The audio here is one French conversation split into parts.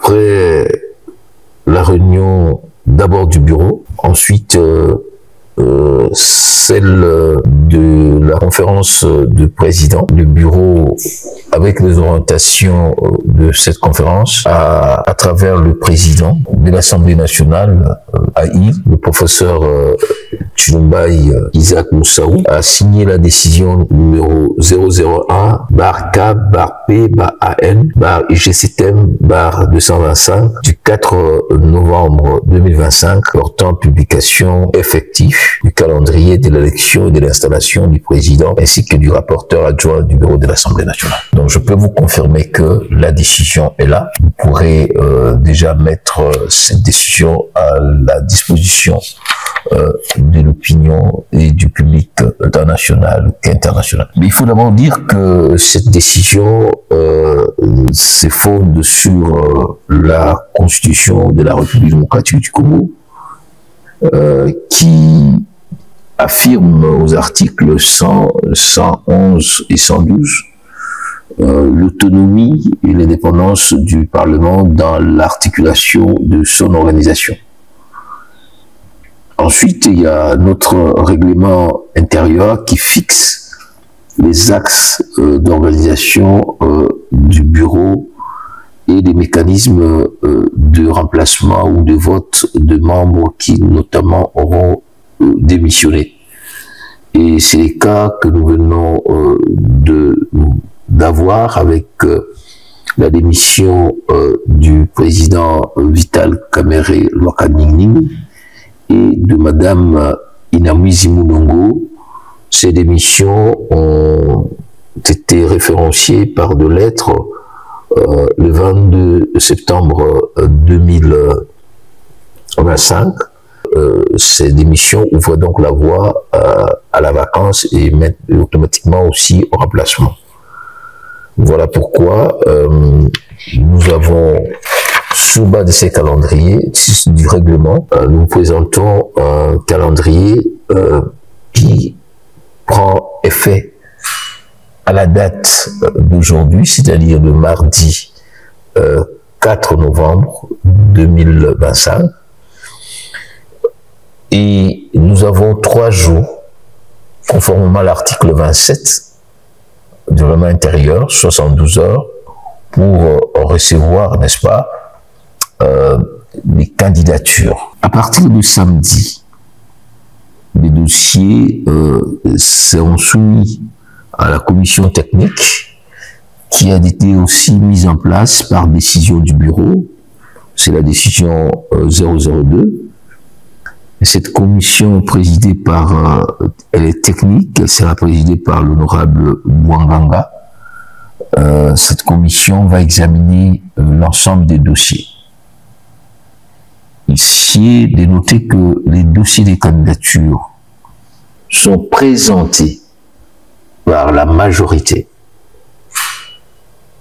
après la réunion d'abord du bureau, ensuite celle de la conférence de président, le bureau avec les orientations de cette conférence à travers le président de l'Assemblée nationale, AI, le professeur Tshilombaï Isaac Moussaou, a signé la décision numéro 001-K-P-AN-IGCTM-225 du 4 novembre 2025 portant publication effective du calendrier de l'élection et de l'installation du président ainsi que du rapporteur adjoint du bureau de l'Assemblée nationale. Donc je peux vous confirmer que la décision est là. Vous pourrez déjà mettre cette décision à la disposition de l'opinion et du public tant national qu'international. Mais il faut d'abord dire que cette décision se fonde sur la Constitution de la République démocratique du Congo qui affirme aux articles 100, 111 et 112 l'autonomie et l'indépendance du Parlement dans l'articulation de son organisation. Ensuite, il y a notre règlement intérieur qui fixe les axes d'organisation du bureau et des mécanismes de remplacement ou de vote de membres qui notamment auront démissionné. Et c'est le cas que nous venons d'avoir avec la démission du président Vital Kamerhe Lwakha-Ningning et de Madame Inamwizi Munongo. Ces démissions ont été référenciées par de lettres le 22 septembre 2025. Ces démissions ouvrent donc la voie à la vacance et mettent automatiquement aussi au remplacement. Voilà pourquoi nous avons, sous bas de ces calendriers, du règlement, nous présentons un calendrier qui prend effet à la date d'aujourd'hui, c'est-à-dire le mardi 4 novembre 2025. Et nous avons 3 jours, conformément à l'article 27 du règlement intérieur, 72 heures, pour recevoir, n'est-ce pas, les candidatures. À partir de samedi, les dossiers seront soumis à la commission technique qui a été aussi mise en place par décision du bureau. C'est la décision 002. Et cette commission présidée par, elle est technique, elle sera présidée par l'honorable Bouanganga. Cette commission va examiner l'ensemble des dossiers. Ici est de noter que les dossiers des candidatures sont présentés par la majorité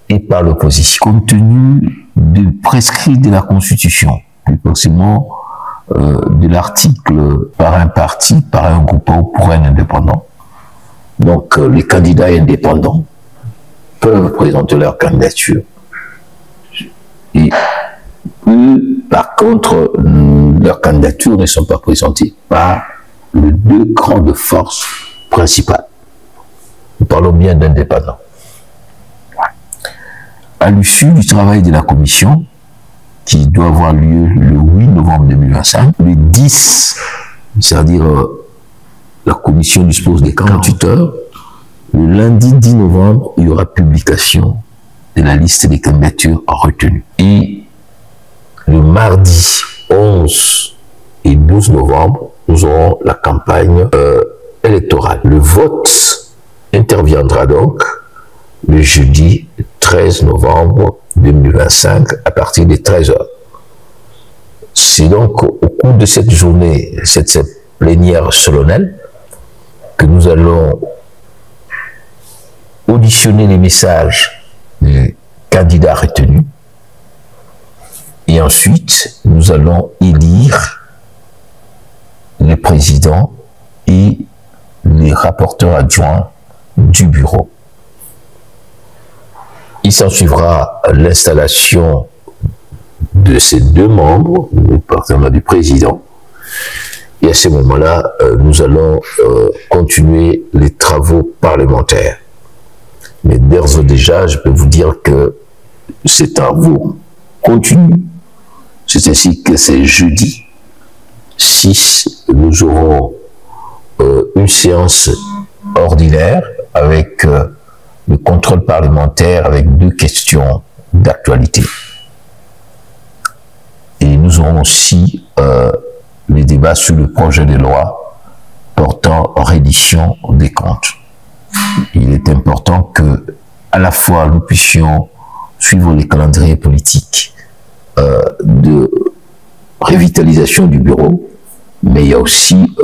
et par l'opposition, compte tenu du prescrit de la Constitution, plus précisément de l'article par un parti, par un groupe ou pour un indépendant. Donc les candidats indépendants peuvent présenter leur candidature. Et eux, par contre, leurs candidatures ne sont pas présentées par les 2 grandes forces principales. Nous parlons bien d'indépendants. À l'issue du travail de la commission, qui doit avoir lieu le 8 novembre 2025, le 10, c'est-à-dire la commission dispose de 48 heures, le lundi 10 novembre, il y aura publication de la liste des candidatures retenues. Et le mardi 11 et 12 novembre, nous aurons la campagne électorale. Le vote interviendra donc le jeudi 13 novembre 2025 à partir de 13 heures. C'est donc au cours de cette journée, cette plénière solennelle, que nous allons auditionner les messages des candidats retenus et ensuite nous allons élire les présidents et les rapporteurs adjoints du bureau. Il s'en suivra l'installation de ces deux membres, notamment du président. Et à ce moment-là, nous allons continuer les travaux parlementaires. Mais d'ores et déjà, je peux vous dire que ces travaux continuent. C'est ainsi que c'est jeudi 6, nous aurons une séance ordinaire avec le contrôle parlementaire avec 2 questions d'actualité. Et nous aurons aussi les débats sur le projet de loi portant reddition des comptes. Il est important que, à la fois, nous puissions suivre les calendriers politiques de revitalisation du bureau, mais il y a aussi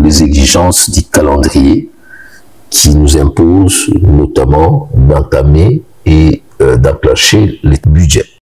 les exigences du calendrier qui nous imposent notamment d'entamer et d'enclencher les budgets.